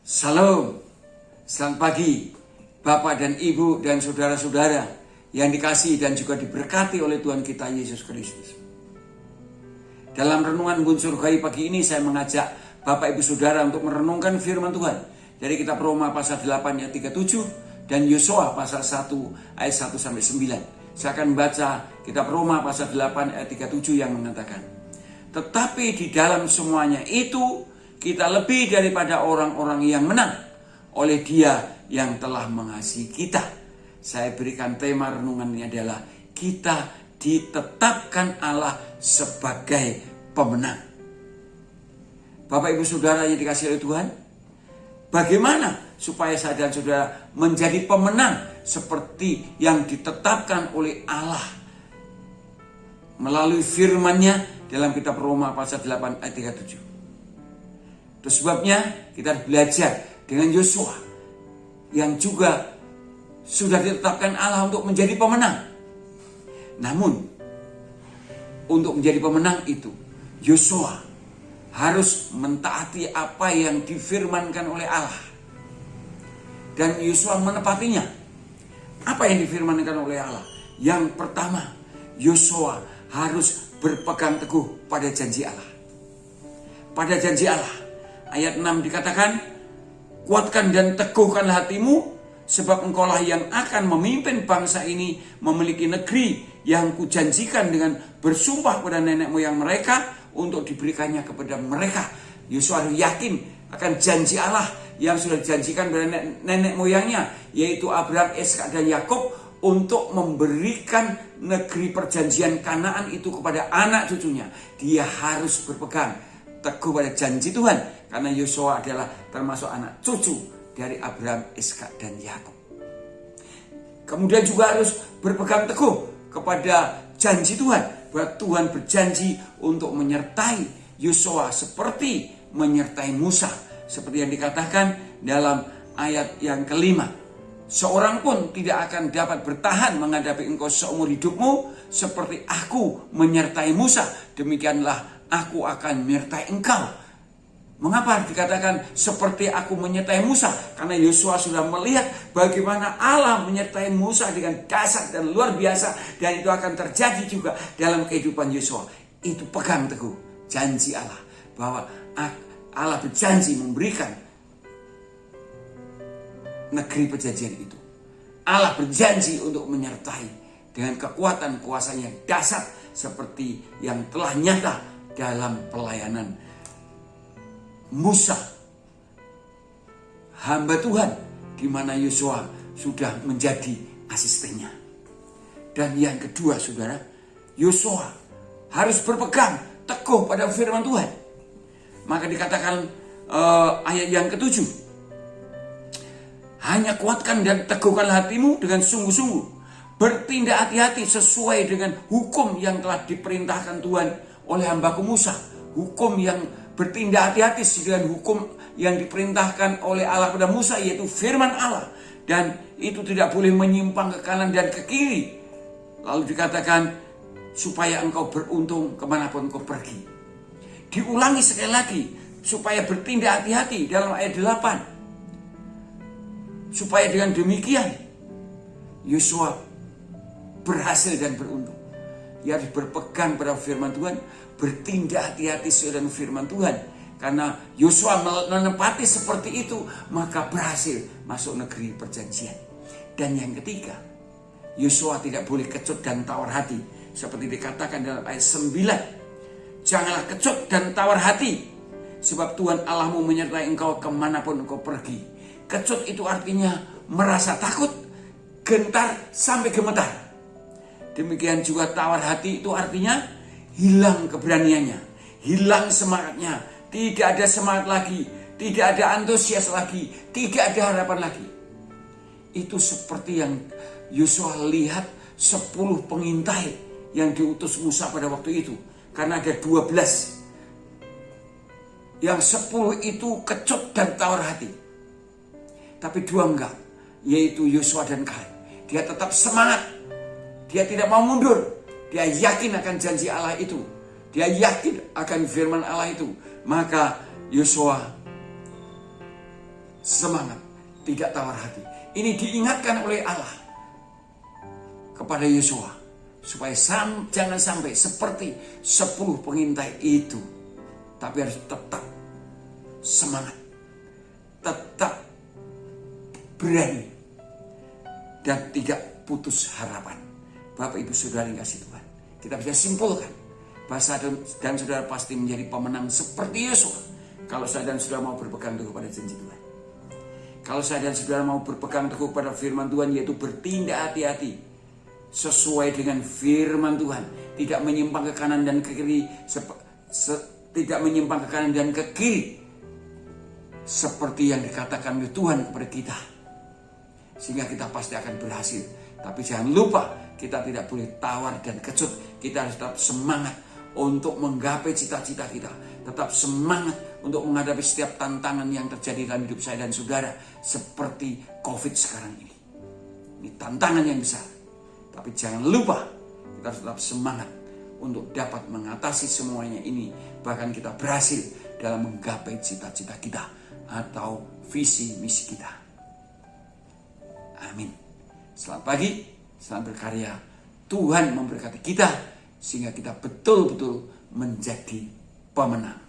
Salam, selamat pagi Bapak dan Ibu dan saudara-saudara yang dikasihi dan juga diberkati oleh Tuhan kita Yesus Kristus. Dalam renungan Bun Surgawi pagi ini saya mengajak Bapak Ibu Saudara untuk merenungkan firman Tuhan dari kitab Roma pasal 8 ayat 37 dan Yosua pasal 1 ayat 1 sampai 9. Saya akan baca kitab Roma pasal 8 ayat 37 yang mengatakan, tetapi di dalam semuanya itu kita lebih daripada orang-orang yang menang oleh Dia yang telah mengasihi kita. Saya berikan tema renungannya adalah kita ditetapkan Allah sebagai pemenang. Bapak Ibu Saudara yang dikasihi oleh Tuhan, bagaimana supaya saya dan saudara menjadi pemenang seperti yang ditetapkan oleh Allah melalui firman-Nya dalam kitab Roma pasal 8 ayat 37. Itu sebabnya kita belajar dengan Yosua yang juga sudah ditetapkan Allah untuk menjadi pemenang. Namun untuk menjadi pemenang itu Yosua harus mentaati apa yang difirmankan oleh Allah. Dan Yosua menepatinya. Apa yang difirmankan oleh Allah? Yang pertama, Yosua harus berpegang teguh pada janji Allah. Pada janji Allah. Ayat 6 dikatakan, kuatkan dan teguhkanlah hatimu, sebab engkaulah yang akan memimpin bangsa ini memiliki negeri yang kujanjikan dengan bersumpah pada nenek moyang mereka untuk diberikannya kepada mereka. Yosua harus yakin akan janji Allah yang sudah dijanjikan pada nenek moyangnya, yaitu Abraham, Ishak dan Yakub, untuk memberikan negeri perjanjian Kanaan itu kepada anak cucunya. Dia harus berpegang teguh pada janji Tuhan, karena Yosua adalah termasuk anak cucu dari Abraham, Ishak dan Yakub. Kemudian juga harus berpegang teguh kepada janji Tuhan, bahwa Tuhan berjanji untuk menyertai Yosua seperti menyertai Musa, seperti yang dikatakan dalam ayat yang kelima. Seorang pun tidak akan dapat bertahan menghadapi engkau seumur hidupmu, seperti aku menyertai Musa, demikianlah aku akan menyertai engkau. Mengapa dikatakan seperti aku menyertai Musa? Karena Yosua sudah melihat bagaimana Allah menyertai Musa dengan dahsyat dan luar biasa, dan itu akan terjadi juga dalam kehidupan Yosua. Itu pegang teguh janji Allah, bahwa Allah berjanji memberikan negeri perjanjian itu. Allah berjanji untuk menyertai dengan kekuatan kuasanya dahsyat seperti yang telah nyata dalam pelayanan Musa, hamba Tuhan, di mana Yosua sudah menjadi asistennya. Dan yang kedua, saudara, Yosua harus berpegang teguh pada firman Tuhan. Maka dikatakan ayat yang ketujuh, hanya kuatkan dan teguhkan hatimu dengan sungguh-sungguh, bertindak hati-hati sesuai dengan hukum yang telah diperintahkan Tuhan oleh hambaku Musa. Hukum yang bertindak hati-hati dengan hukum yang diperintahkan oleh Allah pada Musa, yaitu firman Allah. Dan itu tidak boleh menyimpang ke kanan dan ke kiri. Lalu dikatakan supaya engkau beruntung kemanapun engkau pergi. Diulangi sekali lagi, supaya bertindak hati-hati dalam ayat 8. Supaya dengan demikian Yosua berhasil dan beruntung. Ia harus berpegang pada firman Tuhan, bertindak hati-hati sesuai dengan firman Tuhan. Karena Yosua menepati seperti itu, maka berhasil masuk negeri perjanjian. Dan yang ketiga, Yosua tidak boleh kecut dan tawar hati, seperti dikatakan dalam ayat 9. Janganlah kecut dan tawar hati, sebab Tuhan Allahmu menyertai engkau kemanapun engkau pergi. Kecut itu artinya merasa takut, gentar sampai gemetar. Demikian juga tawar hati itu artinya hilang keberaniannya, hilang semangatnya, tidak ada semangat lagi, tidak ada antusias lagi, tidak ada harapan lagi. Itu seperti yang Yosua lihat 10 pengintai yang diutus Musa pada waktu itu. Karena ada 12. Yang 10 itu kecut dan tawar hati. Tapi 2 enggak, yaitu Yosua dan Kaleb. Dia tetap semangat. Dia tidak mau mundur. Dia yakin akan janji Allah itu. Dia yakin akan firman Allah itu. Maka Yosua semangat, tidak tawar hati. Ini diingatkan oleh Allah kepada Yosua supaya jangan sampai seperti 10 pengintai itu, tapi harus tetap semangat, tetap berani, dan tidak putus harapan. Bapak Ibu Saudara yang kasih Tuhan, kita bisa simpulkan bahwa saya dan saudara pasti menjadi pemenang seperti Yosua kalau saya dan saudara mau berpegang teguh pada janji Tuhan. Kalau saya dan saudara mau berpegang teguh pada firman Tuhan, yaitu bertindak hati-hati sesuai dengan firman Tuhan, tidak menyimpang ke kanan dan ke kiri, tidak menyimpang ke kanan dan ke kiri seperti yang dikatakan oleh Tuhan kepada kita, sehingga kita pasti akan berhasil. Tapi jangan lupa, kita tidak boleh tawar dan kecut. Kita harus tetap semangat untuk menggapai cita-cita kita, tetap semangat untuk menghadapi setiap tantangan yang terjadi dalam hidup saya dan saudara, seperti COVID sekarang ini. Ini tantangan yang besar, tapi jangan lupa kita harus tetap semangat untuk dapat mengatasi semuanya ini. Bahkan kita berhasil dalam menggapai cita-cita kita atau visi misi kita. Amin. Selamat pagi, selamat berkarya. Tuhan memberkati kita sehingga kita betul-betul menjadi pemenang.